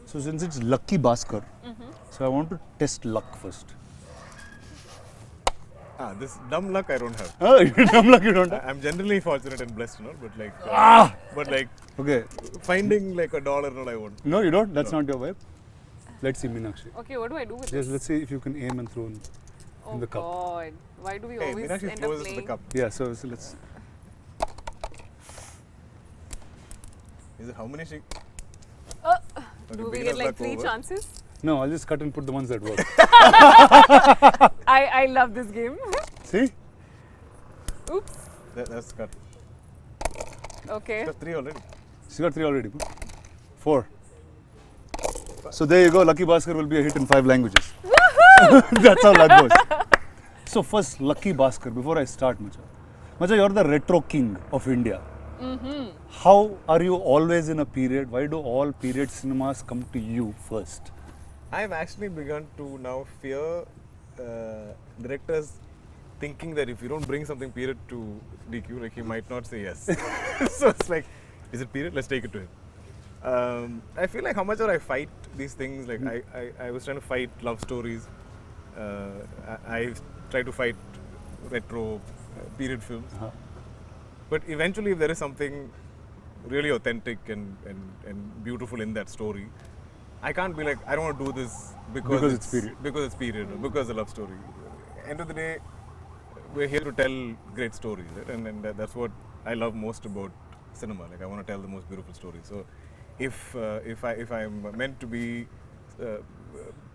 So since it's Lucky Baskhar, so I want to test luck first. This dumb luck I don't have. Oh, dumb luck you don't have? I'm generally fortunate and blessed, but like, Okay. finding like $1 not I won't. No, you don't? That's not your vibe? Let's see, Meenakshi. Okay, what do I do with Just this? let's see if you can aim and throw in the cup. Oh God, why do we Hey, always Meenakshi end up throws playing? the cup. Yeah, so let's... Is it how many she? Do we get like 3 chances? No, I'll just cut and put the ones that work. I love this game. See? Oops. That's cut. Okay. That's 3 already. She got 3 already. 4. So there you go, Lucky Baskhar will be a hit in 5 languages. That's how that goes. So first, Lucky Baskhar, before I start, Macha, you're the retro king of India. How are you always in a period? Why do all period cinemas come to you first? I've actually begun to now fear directors thinking that if you don't bring something period to DQ, like he might not say yes. So it's like, is it period? Let's take it to him. I feel like how much I fight these things. Like I was trying to fight love stories. I try to fight retro period films. But eventually, if there is something really authentic and beautiful in that story, I can't be like, I don't want to do this because it's period. Because it's period, or because it's a love story. End of the day, we're here to tell great stories, right? And that's what I love most about cinema. Like I want to tell the most beautiful stories. So, if I'm meant to be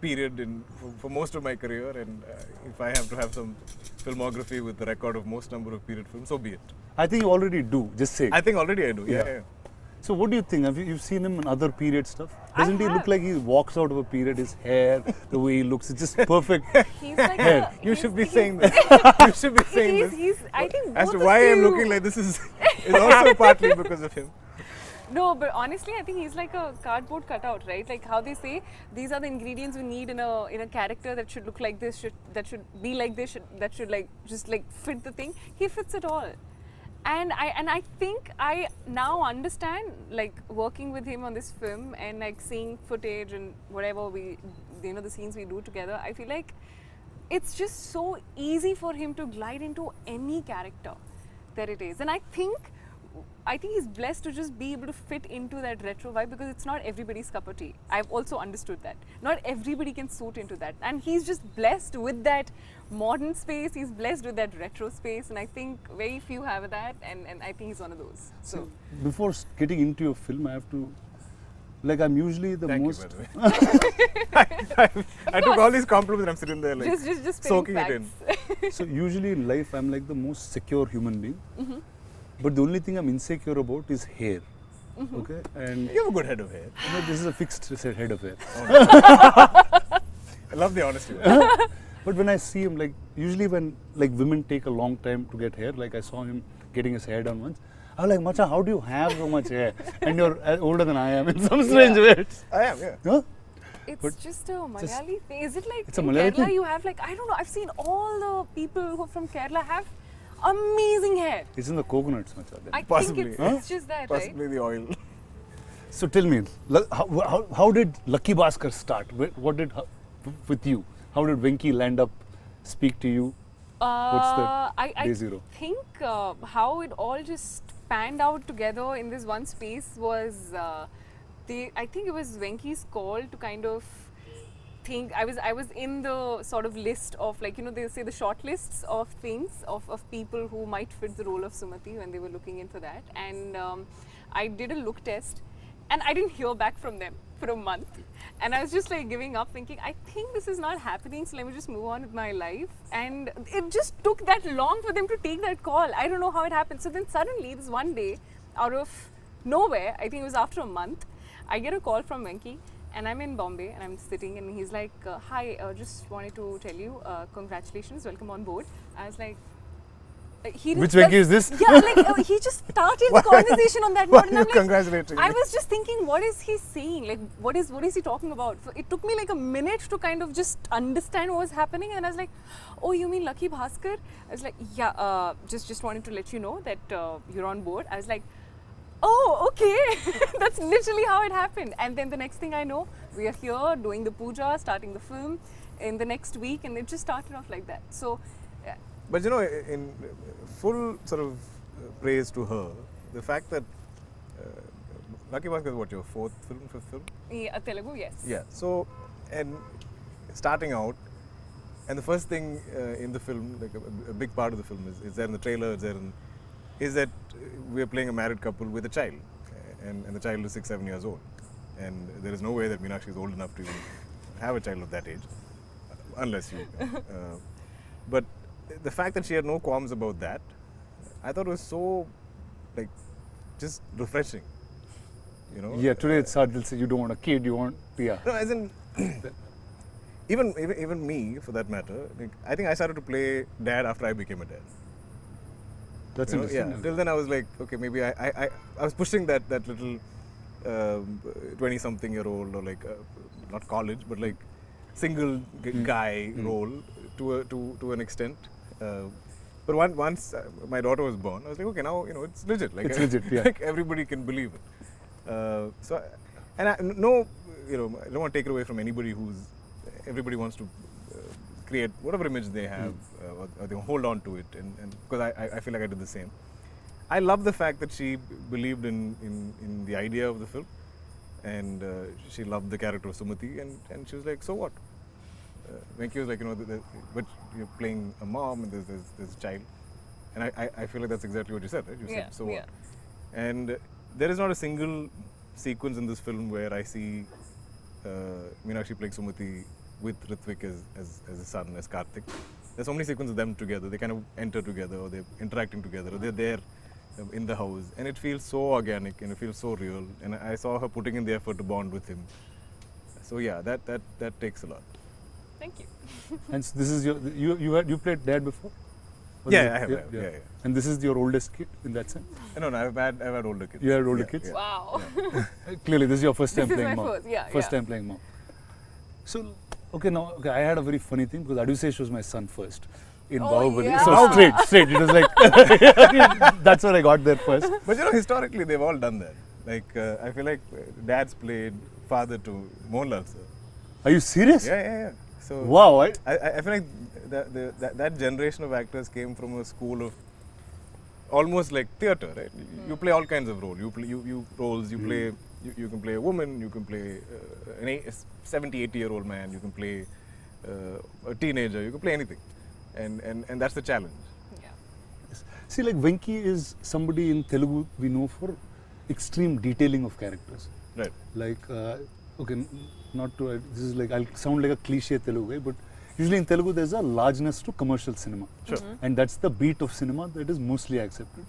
period for most of my career, and if I have to have some filmography with the record of most number of period films, so be it. I think you already do, just say it. I think already I do, yeah. So what do you think? Have you've seen him in other period stuff? Doesn't he have. look like he walks out of a period? His hair, the way he looks, it's just perfect. He's like Hair. You should be saying this. You should be saying this. He's, I think As to both of why I'm you- looking like this is also partly because of him. No, but honestly, I think he's like a cardboard cutout, right? Like how they say, these are the ingredients we need in a character that should look like this, that should be like this, that should like just like fit the thing. He fits it all. And I think I now understand, like working with him on this film and like seeing footage and whatever we, the scenes we do together, I feel like it's just so easy for him to glide into any character that it is. And I think he's blessed to just be able to fit into that retro vibe, because it's not everybody's cup of tea. I've also understood that. Not everybody can suit into that. And he's just blessed with that modern space, he's blessed with that retro space, and I think very few have that, and I think he's one of those. So Before getting into your film, I have to, like I'm usually the Thank most... you, by the way. I took all these compliments and I'm sitting there like just soaking spitting it facts. in. So usually in life, I'm like the most secure human being. But the only thing I'm insecure about is hair. Okay? And You have a good head of hair. this is a fixed head of hair. I love the honesty. But when I see him, like usually when like women take a long time to get hair, like I saw him getting his hair done once, I was like, Macha, how do you have so much hair? And you're older than I am in some strange way. I am, yeah. Huh? It's just a Malayali thing. Is it like It's a in Malayali Kerala thing? you have like, I don't know, I've seen all the people who are from Kerala have amazing hair. It's in the coconuts, Macha. then. I Possibly. think it's just that, right? Possibly the oil. So tell me, how did Lucky Baskhar start? What did with you? How did Venki land up speak to you? What's the day zero? I think how it all just panned out together in this one space was I think it was Venki's call to kind of think. I was in the sort of list of, like, they say the short lists of things of people who might fit the role of Sumati when they were looking in for that, and I did a look test and I didn't hear back from them for a month, and I was just like giving up, thinking I think this is not happening, so let me just move on with my life. And it just took that long for them to take that call. I don't know how it happened. So then suddenly this one day, out of nowhere, I think it was after a month, I get a call from Venki, and I'm in Bombay and I'm sitting, and he's like, hi, just wanted to tell you, congratulations, welcome on board. I was like, Which Venki is this? Yeah, like he just started the conversation on that Why note, and are I'm you like, congratulating I me? was just thinking, what is he saying? Like, what is he talking about? So it took me like a minute to kind of just understand what was happening, and I was like, oh, you mean Lucky Baskhar? I was like, yeah, just wanted to let you know that you're on board. I was like, Oh, okay. That's literally how it happened. And then the next thing I know, we are here doing the puja, starting the film in the next week, and it just started off like that. So, But you know, in full sort of praise to her, the fact that Lucky Baskhar is what, your fifth film? yeah, Telugu, yes. Yeah. So, and starting out, and the first thing in the film, like a big part of the film is there in the trailer, is that we are playing a married couple with a child, and the child is 6-7 years old, and there is no way that Meenakshi is old enough to even have a child of that age, unless you. But the fact that she had no qualms about that, I thought was so, like, just refreshing. You know. Yeah, today it's hard. They'll say you don't want a kid, you want No, as in, even me, for that matter, like, I think I started to play dad after I became a dad. That's You know, interesting. yeah. Till then, I was like, okay, maybe I was pushing that little 20-something-year-old, or like not college, but like single guy role to an extent. But once my daughter was born, I was like, okay, now it's legit. Like, It's legit, yeah. Like everybody can believe it. So, and I don't want to take it away from anybody everybody wants to create whatever image they have, or they hold on to it, and because I feel like I did the same. I love the fact that she believed in the idea of the film, and she loved the character of Sumati, and she was like, so what? Venki was like, but you're playing a mom and there's a child, and I feel like that's exactly what you said, right? You said, so what? And there is not a single sequence in this film where I see Meenakshi playing Sumati with Ritwik as a son, as Karthik. There's so many sequences of them together. They kind of enter together, or they're interacting together, or they're there in the house, and it feels so organic and it feels so real. And I saw her putting in the effort to bond with him. So yeah, that takes a lot. Thank you. And so this is you played dad before? Or Yeah, is it- I have. Yeah. And this is your oldest kid in that sense? No, I've had older kids. You had older Yeah, kids? yeah. Wow. Clearly, this is your first time This is playing my mom. first, yeah, First yeah. time playing mom. So, I had a very funny thing because Adusesh was my son first in Oh, Bahubali. yeah. So straight. It was like, that's what I got there first. But historically, they've all done that. Like, I feel like dads played father to Mohanlal sir. Are you serious? Yeah. So Wow. I feel like that generation of actors came from a school of almost like theatre, right? You play all kinds of roles. You play you can play a woman, you can play a 70, 80-year-old man, you can play a teenager, you can play anything, and that's the challenge. Yeah. See, like Venki is somebody in Telugu we know for extreme detailing of characters. Right. Like, this is like, I'll sound like a cliche Telugu guy, but usually in Telugu there's a largeness to commercial cinema. Sure. And that's the beat of cinema that is mostly accepted.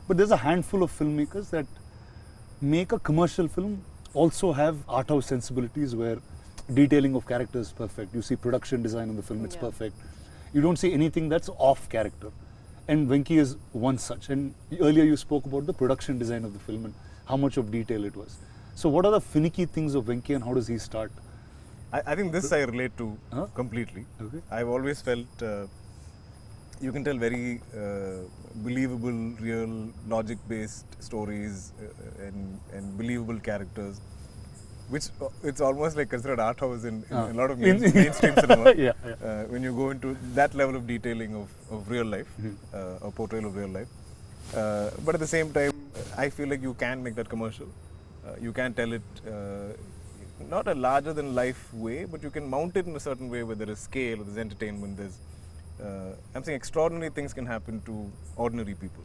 But there's a handful of filmmakers that make a commercial film also have art house sensibilities where detailing of characters is perfect. You see production design in the film, it's Yeah. perfect. You don't see anything that's off character. And Venki is one such. And earlier you spoke about the production design of the film and how much of detail it was. So what are the finicky things of Venki and how does he start? I think this I relate to Huh? completely. Okay. I've always felt you can tell very believable, real, logic-based stories and believable characters, which it's almost like considered art house in a lot of mainstream cinema. Yeah. When you go into that level of detailing of real life, or portrayal of real life. But at the same time, I feel like you can make that commercial. You can tell it not a larger than life way, but you can mount it in a certain way where there is scale, there's entertainment, there's I'm saying extraordinary things can happen to ordinary people.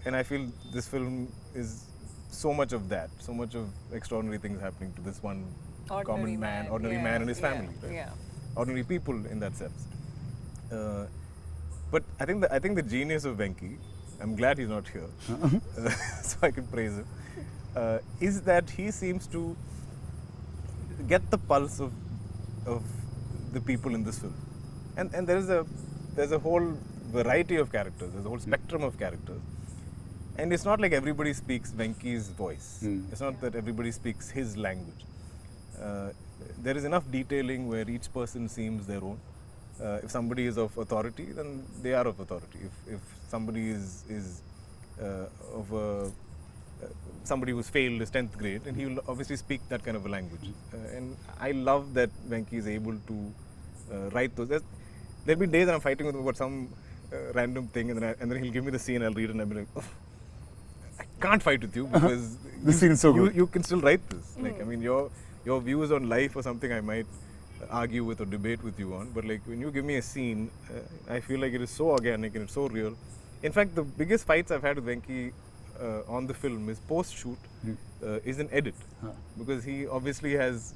And I feel this film is so much of that, so much of extraordinary things happening to this one common man, ordinary man and his family, right? Yeah. Ordinary people in that sense. But I think the genius of Venki, I'm glad he's not here, so I can praise him, is that he seems to get the pulse of the people in this film, and there's a whole variety of characters, there's a whole spectrum of characters, and it's not like everybody speaks Venki's voice. It's not that everybody speaks his language. There is enough detailing where each person seems their own. If somebody is of authority, then they are of authority. If somebody is of a somebody who's failed his 10th grade, and he will obviously speak that kind of a language. And I love that Venki is able to write those. There'll be days that I'm fighting with him about some random thing, and then he'll give me the scene, I'll read it, and I'll be like, oh, I can't fight with you because This scene is so good. you can still write this. Like, I mean, your views on life or something I might argue with or debate with you on, but like when you give me a scene, I feel like it is so organic and it's so real. In fact, the biggest fights I've had with Venki on the film is post-shoot is an edit, because he obviously has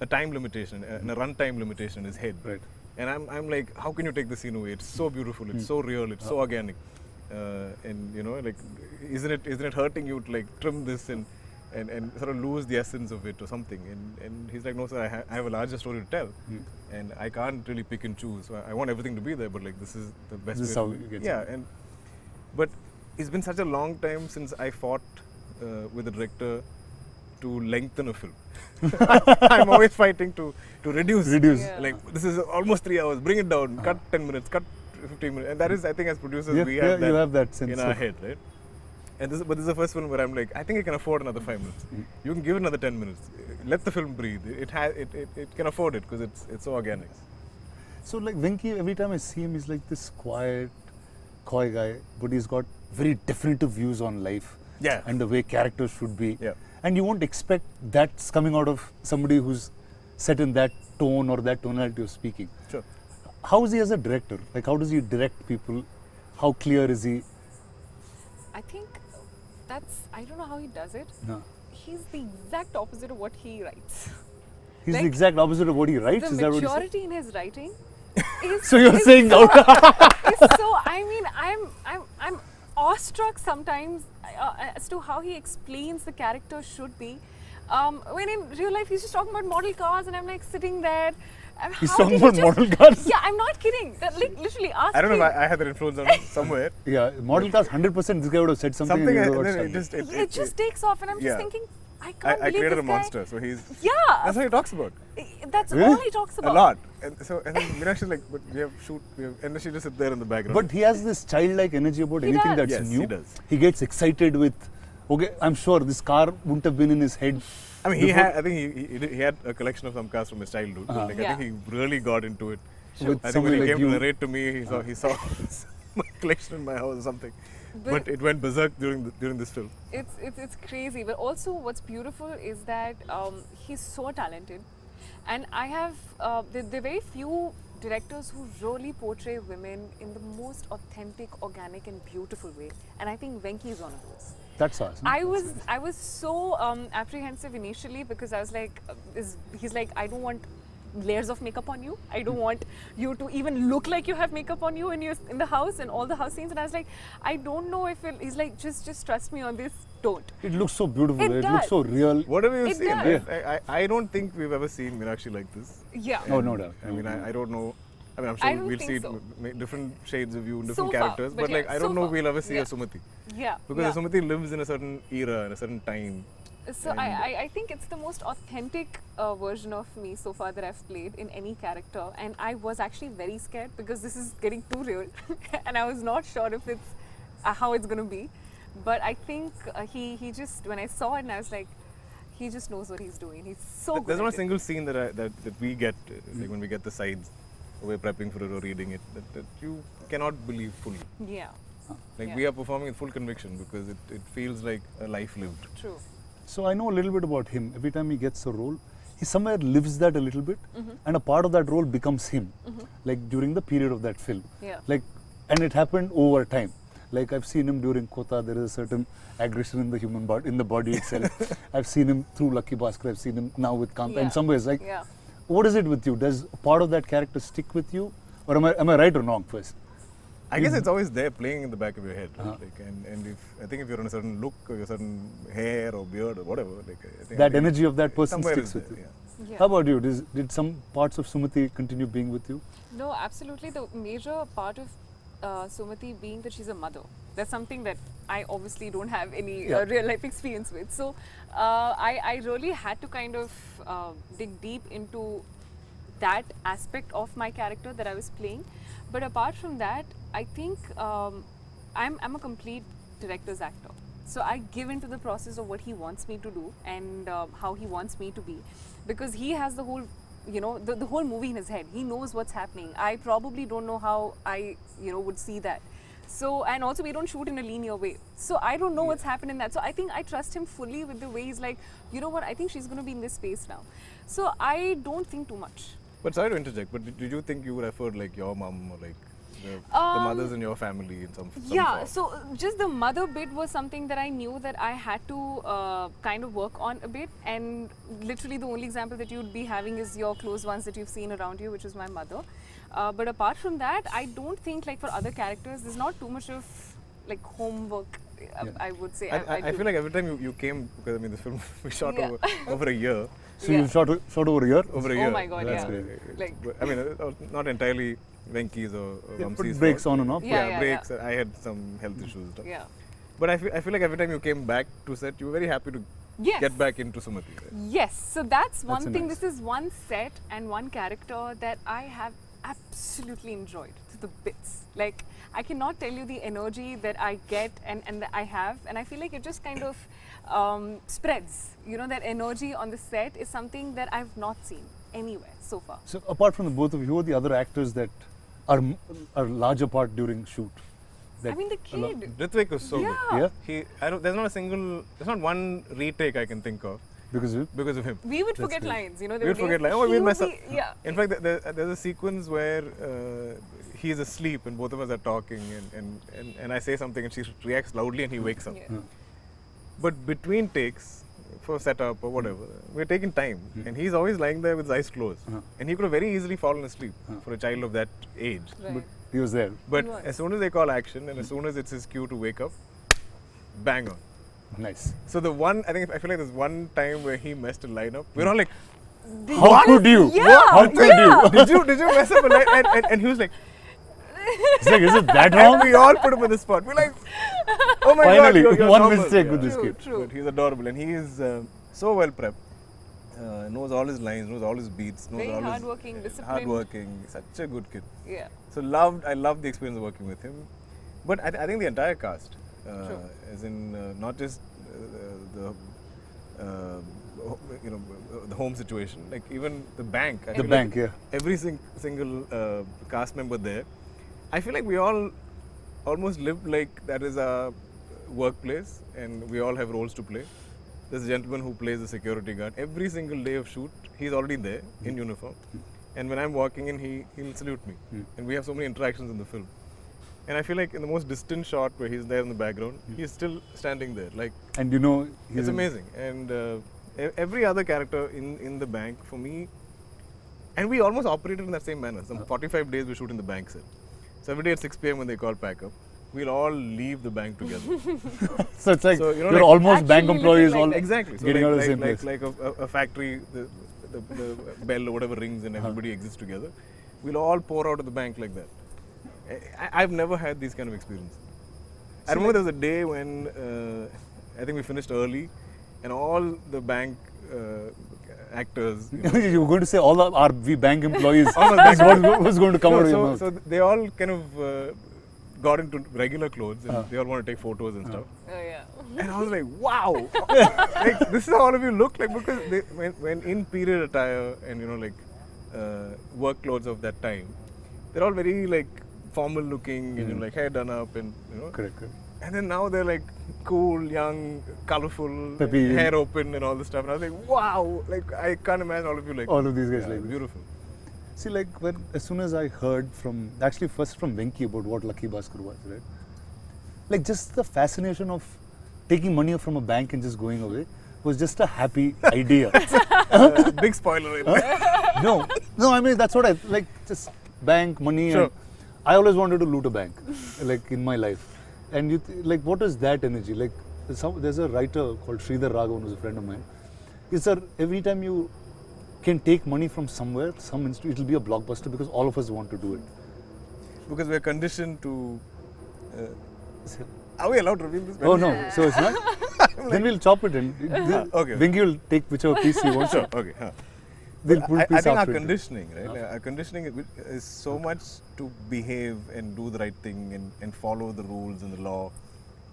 a time limitation and a runtime limitation in his head. Right. And I'm like, how can you take the scene away? It's so beautiful, it's so real, it's so organic, and you know, like, isn't it hurting you to like trim this and sort of lose the essence of it or something? And he's like, no sir, I have a larger story to tell, and I can't really pick and choose. So I want everything to be there, but like this is the best. This is way how to you get yeah, something. but it's been such a long time since I fought with a director to lengthen a film. I'm always fighting to reduce. Yeah. Like, this is almost 3 hours, bring it down, cut 10 minutes, cut 15 minutes. And that is, I think as producers, we have, you have that sense in our of- head, right? And but this is the first film where I'm like, I think I can afford another 5 minutes. You can give it another 10 minutes. Let the film breathe. It can afford it because it's so organic. So like Venki, every time I see him, he's like this quiet, coy guy, but he's got very definitive views on life. Yeah. And the way characters should be. Yeah. And you won't expect that's coming out of somebody who's set in that tone or that tonality of speaking. Sure. How is he as a director? Like, how does he direct people? How clear is he? I think I don't know how he does it. No. He's the exact opposite of what he writes. He's Like, the exact opposite of what he writes. The Is that what you say? maturity in his writing is So you're is saying so, out- is so, I mean, I'm awestruck sometimes as to how he explains the character should be. When in real life he's just talking about model cars, and I'm like sitting there. He's how talking did he about just- model cars? Yeah, I'm not kidding. Like, literally, ask I don't know him. if I had that influence on him somewhere. Yeah, model cars, 100% this guy would have said something. Something, and he and would have then got it stunned. just It just takes off, and I'm yeah. just thinking, I can't I believe created this a guy. monster, so he's. Yeah, That's what he talks about. that's Really? all he talks about. A lot. And then Meenakshi is like, but we have and then she just sit there in the background. But he has this childlike energy about He anything does. that's Yes, new. he does. He gets excited with, okay, I'm sure this car wouldn't have been in his head. I mean, I think he had a collection of some cars from his childhood. Uh-huh. Like, Yeah. I think he really got into it. With I think somebody when he like came you. to narrate to me, he saw my collection in my house or something. But- But it went berserk during this film. It's crazy, but also what's beautiful is that he's so talented, and I have there are very few directors who really portray women in the most authentic, organic, and beautiful way, and I think Venki is one of those. That's awesome. I was so apprehensive initially because I was like, he's like, I don't want layers of makeup on you. I don't want you to even look like you have makeup on you when you're in the house and all the house scenes. And I was like, I don't know if he's like, just trust me on this. Don't. It looks so beautiful. It It does. looks so real. What have you It seen? does. I don't think we've ever seen Meenakshi like this. Yeah. Oh, no doubt. I mean, I don't know. I mean, I'm I sure don't we'll think see so. different shades of you, So different far, characters. but But like, yeah, I so don't know far. if we'll ever see Yeah. a Sumati. Yeah. Because yeah. Sumati lives in a certain era, in a certain time. So I think it's the most authentic version of me so far that I've played in any character, and I was actually very scared because this is getting too real, and I was not sure if it's how it's going to be. But I think he just, when I saw it, and I was like, he just knows what he's doing. He's so good. There's not a at it. single scene that we get, like when we get the sides, we're prepping for it or reading it, that you cannot believe fully. Yeah. Like Yeah. we are performing with full conviction because it feels like a life lived. True. So I know a little bit about him. Every time he gets a role, he somewhere lives that a little bit, and a part of that role becomes him. Like during the period of that film. Yeah. Like, and it happened over time. Like I've seen him during Kota. There is a certain aggression in the human body, in the body itself. I've seen him through Lucky Baskhar. I've seen him now with Kanta. Yeah. In some ways, like, Yeah. what is it with you? Does part of that character stick with you, or am I right or wrong first? I guess it's always there playing in the back of your head. Right? Uh-huh. Like, and I think if you're on a certain look or a certain hair or beard or whatever, like I think That energy of that person somewhere sticks is with there, you. yeah. Yeah. How about you? Did some parts of Sumati continue being with you? No, absolutely. The major part of Sumati being that she's a mother. That's something that I obviously don't have any Yeah. real life experience with. So I really had to kind of dig deep into that aspect of my character that I was playing. But apart from that, I think I'm a complete director's actor. So I give into the process of what he wants me to do and how he wants me to be, because he has the whole, you know, the whole movie in his head. He knows what's happening. I probably don't know how I, you know, would see that. So, and also we don't shoot in a linear way. So I don't know what's happened in that. So I think I trust him fully with the way he's like, you know what, I think she's going to be in this space now. So I don't think too much. But sorry to interject, but did you think you would refer like your mom or like the mothers in your family in some Yeah, form? so just the mother bit was something that I knew that I had to kind of work on a bit, and literally the only example that you'd be having is your close ones that you've seen around you, which is my mother. But apart from that, I don't think like for other characters, there's not too much of like homework, I would say. I feel like every time you came, because I mean the film we shot over a year. So you shot over a year? Over a year. Oh my god, That's yeah. great. Like, I mean, not entirely Venki's or Put Vamsi's breaks fault. on and off. Yeah. Breaks. I had some health issues and stuff. yeah. But I feel like every time you came back to set, you were very happy to Yes. get back into Sumati. Right? Yes, so that's one That's thing. nice. This is one set and one character that I have absolutely enjoyed to the bits. Like, I cannot tell you the energy that I get and that I have, and I feel like it just kind of spreads. You know, that energy on the set is something that I've not seen anywhere so far. So apart from the both of you, who are the other actors that are larger part during shoot? I mean, the kid. Ritvik was so Yeah. good. Yeah? There's not one retake I can think of Because of because of him. We would That's forget great. lines, you know. We would forget lines. Oh, he we'll would mess up. be- Yeah. In fact, there's a sequence where he's asleep and both of us are talking, and I say something and she reacts loudly and he wakes up. Yeah. But between takes, for setup or whatever, we're taking time, and he's always lying there with his eyes closed, and he could have very easily fallen asleep for a child of that age. Right. But he was there. But He was. as soon as they call action, and as soon as it's his cue to wake up, bang on. Nice. So I feel like there's one time where he messed a line up. We're all like, How could you? Yeah, How could you? did you mess up a line? And he was like, It's like, is it that and wrong? we all put him on the spot. We're like, oh my Finally, god, you're one normal. mistake with this True, kid. true. But he's adorable, and he is so well prepped. Knows all his lines, knows all his beats, knows Very all hardworking, his disciplined. hardworking. Such a good kid. Yeah. So I loved the experience of working with him. But I think the entire cast, as in not just the the home situation, like even the bank. I The feel bank, like yeah. Every single cast member there, I feel like we all almost live like that is our workplace, and we all have roles to play. There's a gentleman who plays the security guard. Every single day of shoot, he's already there in uniform. And when I'm walking in, he'll salute me. And we have so many interactions in the film. And I feel like in the most distant shot where he's there in the background, he's still standing there. Like, And you know, he's it's amazing. And every other character in the bank, for me, and we almost operated in that same manner. Some 45 days we shoot in the bank set. So every day at 6 p.m. when they call pack up, we'll all leave the bank together. So it's like So, you know, you're like almost bank actually employees living all like that. Exactly. So getting like, out of the like, same like, place. like a factory, the bell or whatever rings and everybody exits together. We'll all pour out of the bank like that. I've never had these kind of experiences. I remember there was a day when I think we finished early, and all the bank actors. You were going to say all our we bank employees. All the bank That's what was going to come out of your mouth. so they all kind of got into regular clothes, and they all want to take photos and stuff. Oh yeah. And I was like, wow, like this is how all of you look like, because when in period attire and work clothes of that time, they're all very like formal looking and like hair done up and Correct. and then now they're like cool, young, colorful, Peppy. hair open and all this stuff. And I was like, wow, like I can't imagine all of you like All of these guys yeah, like this. beautiful. See, like as soon as I heard first from Venki about what Lucky Baskhar was, right? Like just the fascination of taking money from a bank and just going away was just a happy idea. Big spoiler. Right? No, I mean that's what I like. Just bank money. Sure. And I always wanted to loot a bank, like in my life. And like, what is that energy? Like, there's a writer called Sridhar Raghavan, who's a friend of mine. He said every time you can take money from somewhere, it'll be a blockbuster because all of us want to do it. Because we're conditioned to. Are we allowed to reveal this? Oh no, so it's not. Then we'll chop it in. Okay. Venki will take whichever piece he wants. Sure. Okay. We'll put I piece think our after it. conditioning, right? Like, our conditioning is so much to behave and do the right thing and follow the rules and the law,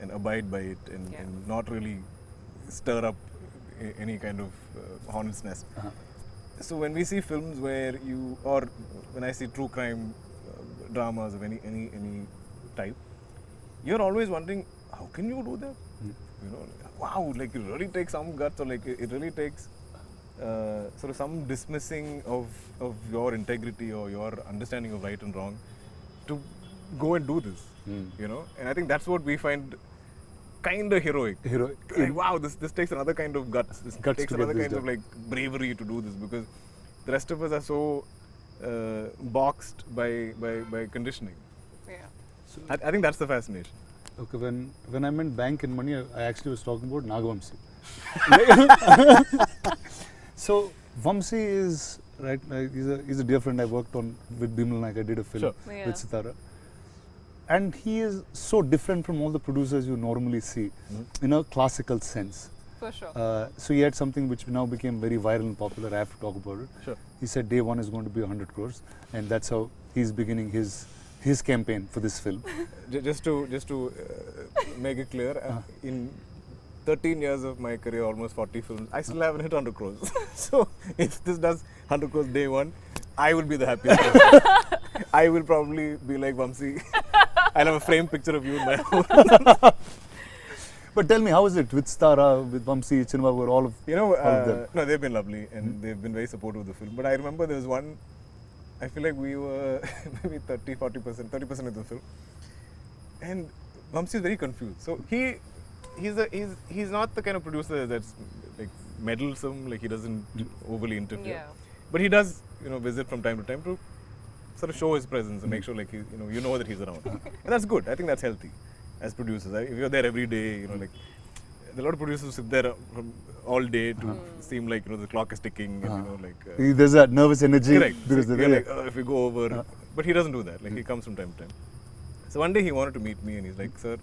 and abide by it and not really stir up any kind of hornet's nest. So when we see films where or when I see true crime dramas of any type, you're always wondering, how can you do that? You know, wow, like it really takes some guts, or like it really takes sort of some dismissing of your integrity or your understanding of right and wrong to go and do this. You know, and I think that's what we find kind of heroic. Like, wow, this takes another kind of guts. This takes another kind of like bravery to do this, because the rest of us are so boxed by conditioning. Yeah. So I think that's the fascination. Okay, when I meant bank and money, I actually was talking about Nagavamsi. So Vamsi is right. He's a dear friend I worked on with Bimal Naik. I did a film with Sitara, and he is so different from all the producers you normally see in a classical sense. For sure. So he had something which now became very viral and popular. I have to talk about it. Sure. He said day one is going to be 100 crores, and that's how he's beginning his campaign for this film. Just to make it clear, in 13 years of my career, almost 40 films, I still haven't hit 100 crores. So if this does 100 crores day one, I will be the happiest person. I will probably be like Vamsi. I'll have a framed picture of you in my home. But tell me, how is it with Stara, with Vamsi, Chinma, all of them? No, they've been lovely and they've been very supportive of the film. But I remember there was one, I feel like we were maybe 30% of the film. And Vamsi is very confused. So he's not the kind of producer that's like meddlesome, like he doesn't overly interfere. Yeah. But he does, visit from time to time to sort of show his presence and make sure like you know that he's around. And that's good. I think that's healthy as producers. If you're there every day, like a lot of producers sit there from all day to seem like the clock is ticking and there's that nervous energy. Correct. Because So you're like, if we go over, but he doesn't do that. Like he comes from time to time. So one day he wanted to meet me and he's like, "Sir,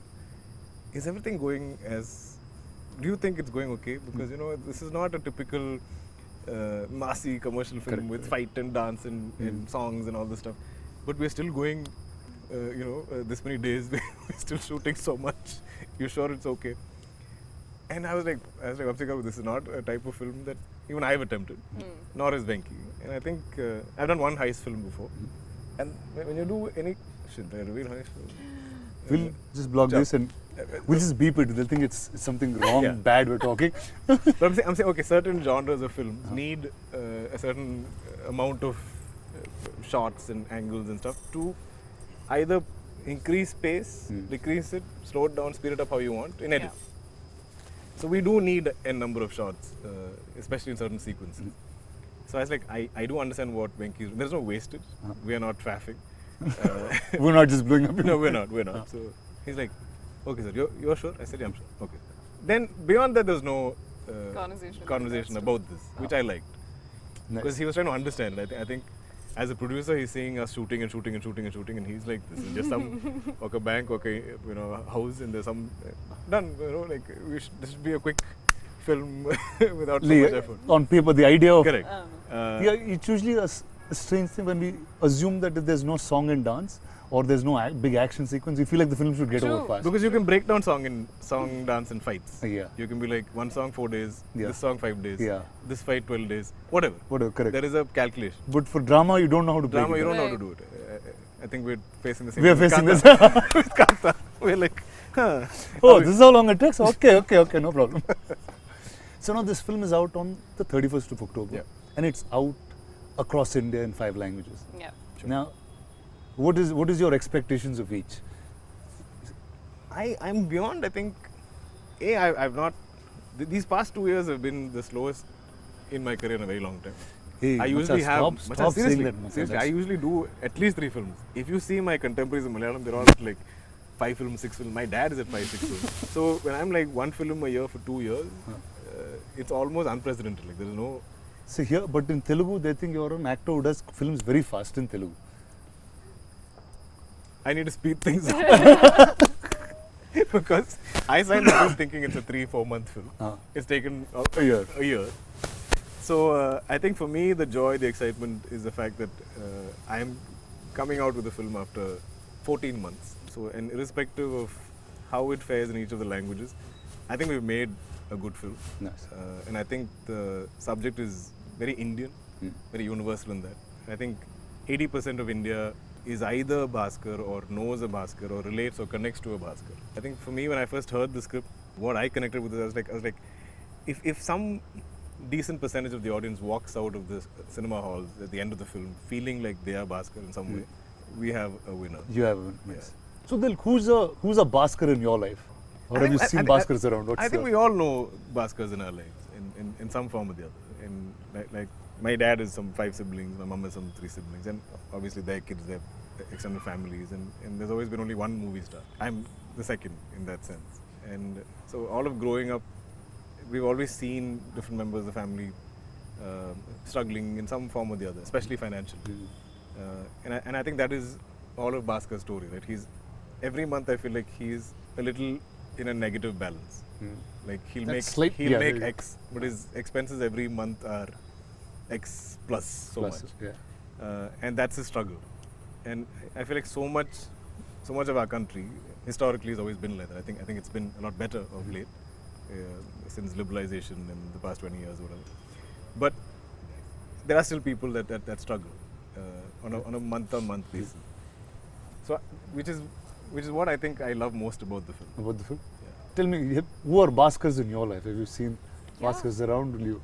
is everything going as? Do you think it's going okay? Because this is not a typical massy commercial film with fight and dance and songs and all this stuff. But we're still going, this many days. We're still shooting so much. You sure it's okay?" And I was like, Vamsika, this is not a type of film that even I've attempted, nor is Venki. And I think I've done one heist film before. And when you do any, should I reveal heist film? We'll just block this and we'll just beep it. They'll think it's something wrong, bad we're talking. But I'm saying, okay, certain genres of films need a certain amount of shots and angles and stuff to either increase pace, decrease it, slow it down, speed it up how you want in edit. So we do need a number of shots, especially in certain sequences. So I was like, I do understand what Venki is. There's no wastage. We are not traffic. We're not just blowing up. No, we're not. So he's like, okay, sir, you're sure? I said, yeah, I'm sure. Okay. Then beyond that, there's no conversation about this, which I liked. Because he was trying to understand. I think as a producer, he's seeing us shooting, and he's like, this is just some bank, house, and there's some done. This should be a quick film without so much effort. On paper, the idea of correct. It's usually a strange thing when we assume that if there's no song and dance or there's no big action sequence, we feel like the film should get over fast. Because you can break down song, dance, and fights. Yeah. You can be like, one song 4 days, this song 5 days, this fight 12 days, whatever. Correct. There is a calculation. But for drama, you don't know how to drama, break it. You don't know how to do it. I think we're facing the same. We are facing this. With Kanta. We're like, this is how long it takes? Okay, no problem. So now this film is out on the 31st of October. Yeah. And it's out across India in 5 languages. Yeah. Sure. Now, what is your expectations of each? I'm beyond, I think, I've not, these past 2 years have been the slowest in my career in a very long time. Hey, I usually stop saying that. Seriously, I usually do at least 3 films. If you see my contemporaries in Malayalam, they're all like 5 films, 6 films. My dad is at 5, 6 films. So when I'm like 1 film a year for 2 years, it's almost unprecedented. Like there is no. So here, but in Telugu, they think you're an actor who does films very fast in Telugu. I need to speed things up. Because I signed the film thinking it's a 3-4 month film. It's taken a year. So I think for me, the joy, the excitement is the fact that I'm coming out with a film after 14 months. So, and irrespective of how it fares in each of the languages. I think we've made a good film. Nice. And I think the subject is very Indian, very universal in that. I think 80% of India is either Baskhar or knows a Baskhar or relates or connects to a Baskhar. I think for me, when I first heard the script, what I connected with it, I was like, if some decent percentage of the audience walks out of the cinema halls at the end of the film feeling like they are Baskhar in some way, we have a winner. You have one. Nice. So then, who's a Baskhar in your life? Or have you seen Baskhars around? I think we all know Baskhars in our lives in some form or the other. And like my dad has some 5 siblings, my mom has some 3 siblings, and obviously their kids, their extended families, and there's always been only one movie star. I'm the second in that sense. And so all of growing up, we've always seen different members of the family struggling in some form or the other, especially financially. And I think that is all of Bhaskhar's story, right? Every month I feel like he's a little in a negative balance. Like he'll make X, but his expenses every month are X plus so much. Yeah. And that's his struggle. And I feel like so much of our country historically has always been like that. I think it's been a lot better of late since liberalization in the past 20 years or whatever. But there are still people that struggle on a month-on-month basis. So which is what I think I love most about the film. About the film? Yeah. Tell me, who are Baskhars in your life? Have you seen Baskhars around you?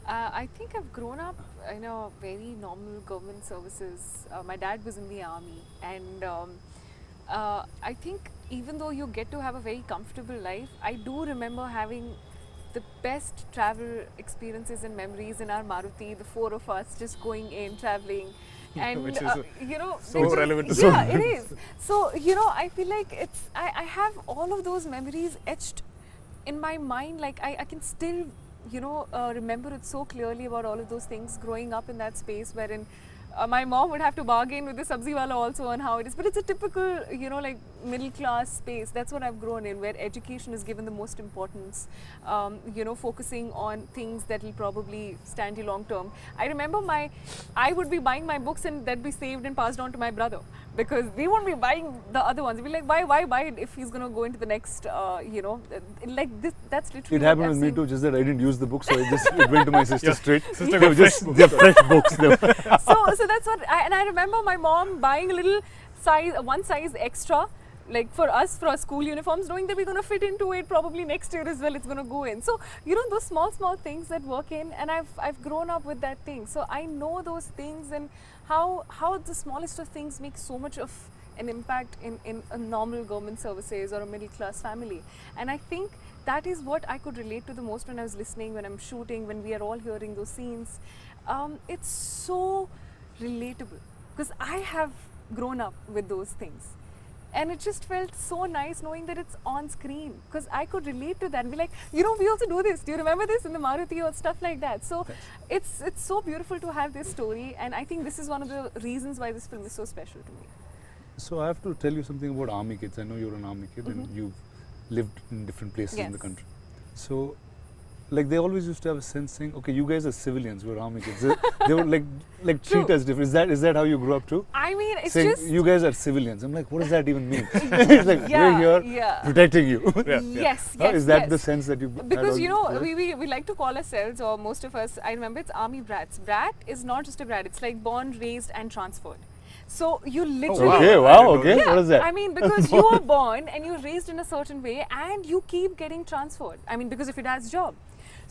I think I've grown up in a very normal government services. My dad was in the army, and I think even though you get to have a very comfortable life, I do remember having the best travel experiences and memories in our Maruti, the 4 of us just going in, traveling. And Which is so because, relevant to yeah, it is. So I feel like I have all of those memories etched in my mind. Like I can still remember it so clearly about all of those things growing up in that space wherein my mom would have to bargain with the sabzi wala also on how it is, but it's a typical like middle class space. That's what I've grown in, where education is given the most importance, focusing on things that will probably stand you long term. I remember I would be buying my books and that'd be saved and passed on to my brother, because we won't be buying the other ones. We'd be like, why buy it if he's going to go into the next, like this. That's literally it happened with me too, just that I didn't use the book, so it went to my sister straight. Sister They're fresh books. So that's what I remember my mom buying a little one size extra, like for us, for our school uniforms, knowing that we're going to fit into it probably next year as well. It's going to go in. So those small things that work in, and I've grown up with that thing. So I know those things and how the smallest of things make so much of an impact in a normal government services or a middle class family. And I think that is what I could relate to the most when I was listening, when I'm shooting, when we are all hearing those scenes. It's so relatable because I have grown up with those things, and it just felt so nice knowing that it's on screen, because I could relate to that and be like, we also do this. Do you remember this in the Maruti or stuff like that? So it's so beautiful to have this story, and I think this is one of the reasons why this film is so special to me. So I have to tell you something about army kids. I know you're an army kid and you've lived in different places in the country. So like they always used to have a sense saying, okay, you guys are civilians, we're army kids. They would like treat us different. Is that how you grew up too? I mean, it's saying, just you guys are civilians. I'm like, what does that even mean? It's like, we're here protecting you. Yes. Is that the sense that you? Because we like to call ourselves, or most of us, I remember it's army brats. Brat is not just a brat; it's like born, raised, and transferred. So you literally. Okay. Wow. Okay. Yeah, what is that? I mean, because you are born and you're raised in a certain way, and you keep getting transferred. I mean, because of your dad's job.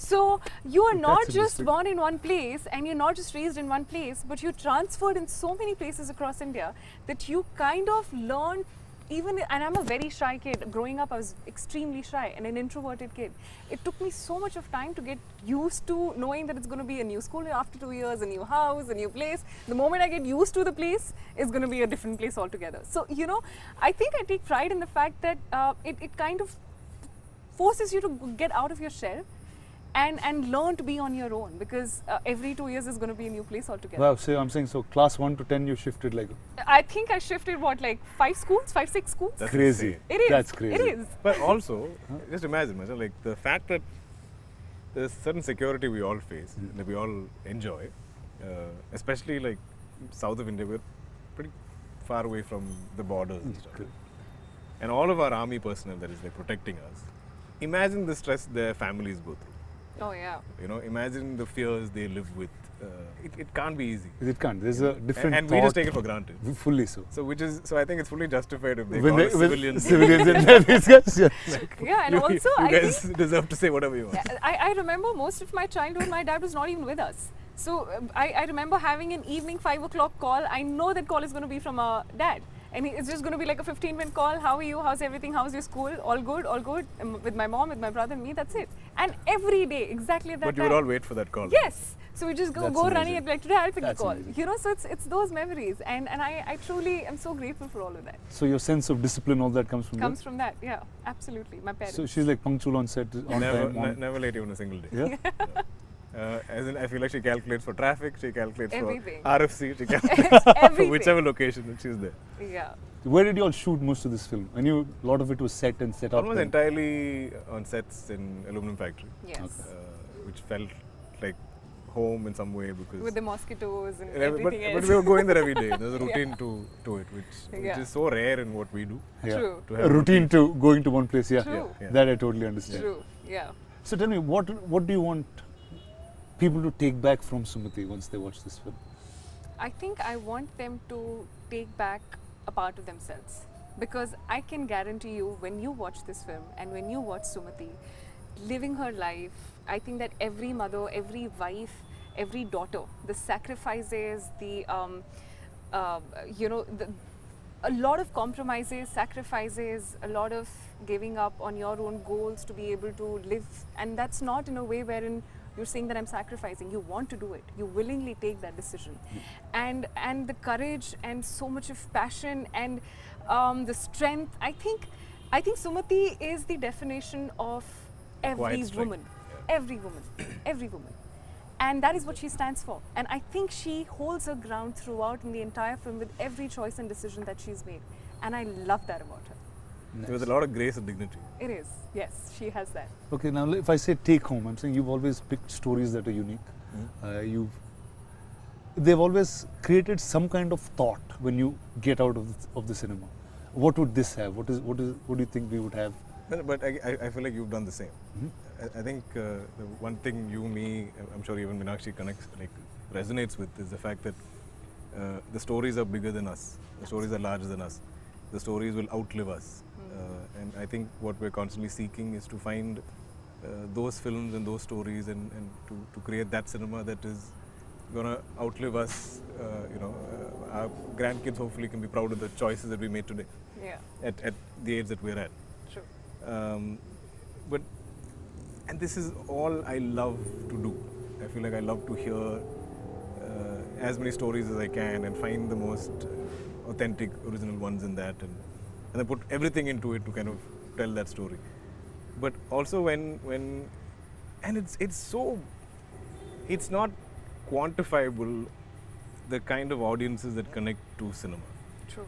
So you are not just born in one place and you're not just raised in one place, but you're transferred in so many places across India that you kind of learn and I'm a very shy kid. Growing up, I was extremely shy and an introverted kid. It took me so much of time to get used to knowing that it's going to be a new school after 2 years, a new house, a new place. The moment I get used to the place, it's going to be a different place altogether. So, I think I take pride in the fact that it kind of forces you to get out of your shell and learn to be on your own, because every 2 years is going to be a new place altogether. Wow, so I'm saying, so class 1 to 10 you shifted like... I think I shifted 5 schools, 5-6 schools? That's crazy. Insane. It is. That's crazy. It is. But also, just imagine, like the fact that there's certain security we all face, that we all enjoy, especially like south of India, we're pretty far away from the borders and stuff. and all of our army personnel that is like protecting us, imagine the stress their families go through. Oh yeah. You know, imagine the fears they live with. It can't be easy. It can't. There's a different And thought. we just take it for granted. Fully so. So I think it's fully justified if they When call us when civilians. civilians and these guys, yeah. Yeah, and also you I guys think deserve to say whatever you want. I remember most of my childhood, my dad was not even with us. So I remember having an evening 5 o'clock call. I know that call is going to be from our dad. And it's just going to be like a 15-minute call. How are you? How's everything? How's your school? All good? All good? With my mom, with my brother and me, that's it. And every day, exactly at that But you time. would all wait for that call. Yes. So we just go That's running amazing. and be like, today I'll pick the That's call. amazing. You know, so it's those memories. And I truly am so grateful for all of that. So your sense of discipline, all that comes from Comes from that. Yeah, absolutely. My there? parents. So she's like punctual on set, on Never, time. never late even a single day. Yeah. As in, I feel like she calculates for traffic, she calculates Everything. for RFC, she calculates for Everything. whichever location that she's there. Yeah. Where did you all shoot most of this film? I knew a lot of it was set and set up. Almost and- entirely on sets in aluminum factory, Yes. which felt like home in some way because. With the mosquitoes and but everything else. we were going there every day. There's a Yeah. routine to it, which Yeah. is so rare in what we do. Yeah. True. To A have routine to going to one place, yeah. True. Yeah. That I totally understand. True. Yeah. So tell me, what do you want people to take back from Sumati once they watch this film? I think I want them to take back a part of themselves. Because I can guarantee you, when you watch this film and when you watch Sumati living her life, I think that every mother, every wife, every daughter, the sacrifices, a lot of compromises, sacrifices, a lot of giving up on your own goals to be able to live. And that's not in a way wherein you're saying that I'm sacrificing. You want to do it. You willingly take that decision. And the courage and so much of passion and the strength. I think Sumati is the definition of every Quiet strength. woman. Every woman. Every woman. And that is what she stands for. And I think she holds her ground throughout in the entire film with every choice and decision that she's made. And I love that about her. There was a lot of grace and dignity. It is. Yes, she has that. Okay, now if I say take home, I'm saying you've always picked stories that are unique. They've always created some kind of thought when you get out of the cinema. What would this have? What do you think we would have? But I feel like you've done the same. I think the one thing you, me, I'm sure even Meenakshi resonates with is the fact that the stories are bigger than us. The stories are larger than us. The stories will outlive us. And I think what we're constantly seeking is to find those films and those stories and to create that cinema that is going to outlive us. Our grandkids hopefully can be proud of the choices that we made today Yeah, at the age that we're at. true. And this is all I love to do. I feel like I love to hear as many stories as I can and find the most authentic, original ones in that, and I put everything into it to kind of tell that story. But also and it's not quantifiable the kind of audiences that connect to cinema. True.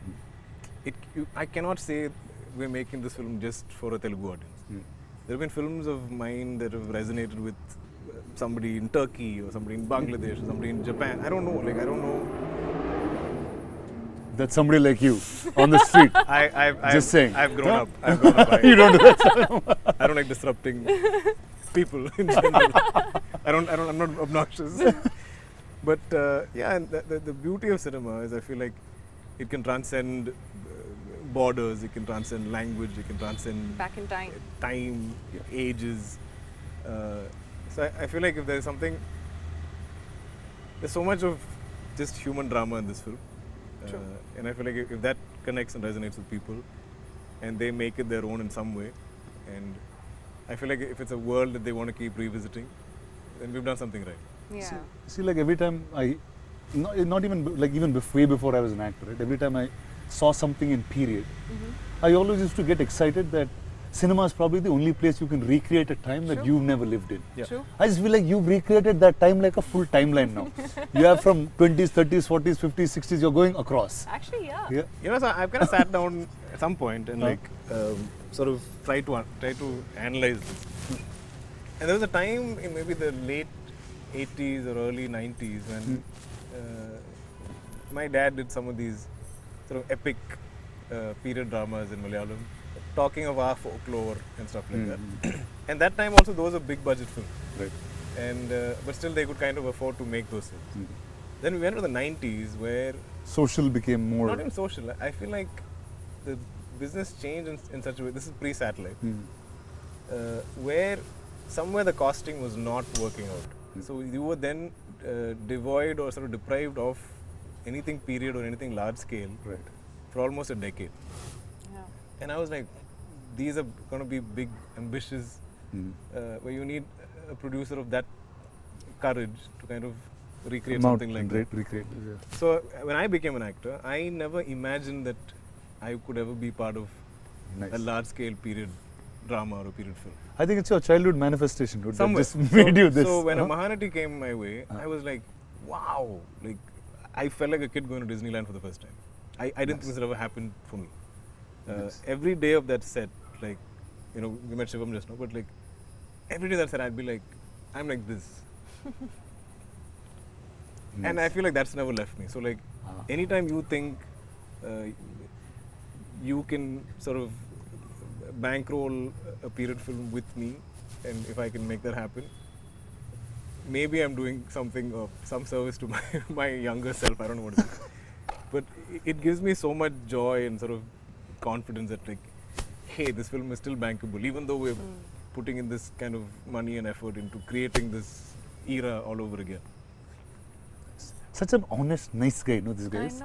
I cannot say we're making this film just for a Telugu audience. There have been films of mine that have resonated with somebody in Turkey or somebody in Bangladesh or somebody in Japan. I don't know. That's somebody like you on the street. Just saying. I've grown Huh? up. I've grown up. You don't do that. I don't like disrupting people in general. I'm not obnoxious. But and the beauty of cinema is I feel like it can transcend borders, it can transcend language, it can transcend Back in time. ages. So I feel like if there's something, there's so much of just human drama in this film. True. And I feel like if that connects and resonates with people and they make it their own in some way, and I feel like if it's a world that they want to keep revisiting, then we've done something right. Yeah. See, like every time not even like even way before I was an actor, right? Every time I saw something in period, I always used to get excited that cinema is probably the only place you can recreate a time that True. you've never lived in. Yeah. True. I just feel like you've recreated that time like a full timeline now. You have from 20s, 30s, 40s, 50s, 60s, you're going across. Actually, yeah. Yeah. So I've kind of sat down at some point and sort of try to analyze this. And there was a time in maybe the late 80s or early 90s when my dad did some of these sort of epic period dramas in Malayalam. talking of our folklore and stuff like that. And that time also those were big budget films. Right. And but still they could kind of afford to make those films. Then we went to the 90s where Social became more. not even social. I feel like the business changed in such a way. This is pre-satellite, where somewhere the costing was not working out. So you were then devoid or sort of deprived of anything period or anything large scale Right. for almost a decade. Yeah. And I was like, these are going to be big, ambitious, where you need a producer of that courage to kind of recreate something like that. Recreate. Yeah. So when I became an actor, I never imagined that I could ever be part of Nice. a large-scale period drama or a period film. I think it's your childhood manifestation, dude, that Somewhere. just made you this. So when a Mahanati came my way, I was like, wow! Like I felt like a kid going to Disneyland for the first time. I didn't think this had ever happened for me. Every day of that set, like, you know, we met Shivam just now, but like every day that set, I'd be like, I'm like this. And I feel like that's never left me. So like, anytime you think you can sort of bankroll a period film with me, and if I can make that happen, maybe I'm doing something of some service to my younger self. I don't know what it is, but it gives me so much joy and sort of confidence that like, hey, this film is still bankable, even though we're putting in this kind of money and effort into creating this era all over again. Such an honest, nice guy, no, this guy is.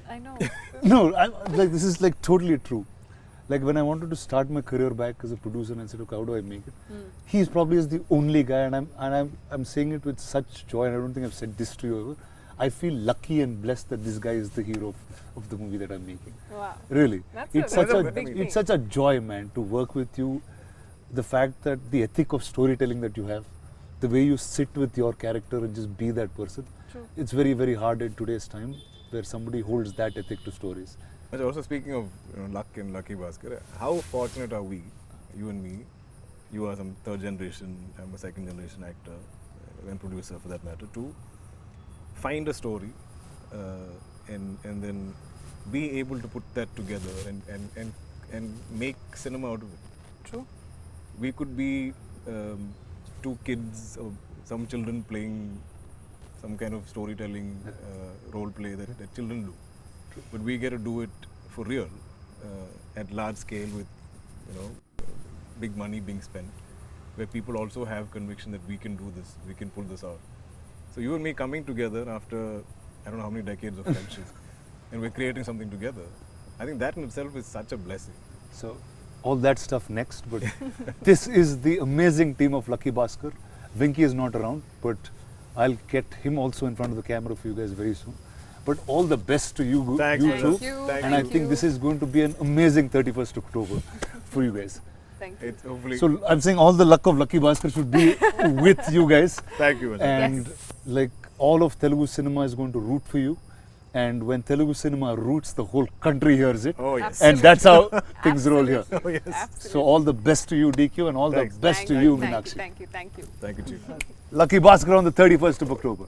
I know. No, like this is like totally true. Like when I wanted to start my career back as a producer and I said, okay, how do I make it? He's probably is the only guy, and I'm saying it with such joy, and I don't think I've said this to you ever. I feel lucky and blessed that this guy is the hero of the movie that I'm making. Wow. Really, That's a big thing. it's such a joy, man, to work with you. The fact that the ethic of storytelling that you have, the way you sit with your character and just be that person. True. It's very, very hard in today's time where somebody holds that ethic to stories. But also speaking of luck and Lucky Baskhar, how fortunate are we, you and me? You are some third generation, I'm a second generation actor and producer for that matter, to find a story and then be able to put that together and make cinema out of it. True. We could be two kids or some children playing some kind of storytelling role play that children do. But we get to do it for real at large scale with, you know, big money being spent, where people also have conviction that we can do this, we can pull this out. So you and me coming together after I don't know how many decades of friendship, and we're creating something together. I think that in itself is such a blessing. So all that stuff next, but this is the amazing team of Lucky Baskhar. Vinky is not around, but I'll get him also in front of the camera for you guys very soon. But all the best to you, Thank you you. too. Thank you. Thank And I you. think this is going to be an amazing 31st October for you guys. Thank you. It's hopefully. So I'm saying all the luck of Lucky Baskhar should be with you guys. Thank you. Ajay. And Yes. like all of Telugu cinema is going to root for you. And when Telugu cinema roots, the whole country hears it. Oh yes. And that's how things roll here. Oh yes. Absolutely. So all the best to you, DQ, and all Thanks. the best Thank to you, Thank Meenakshi. you. Thank you. Thank you, Chief. Lucky Baskhar on the 31st of October.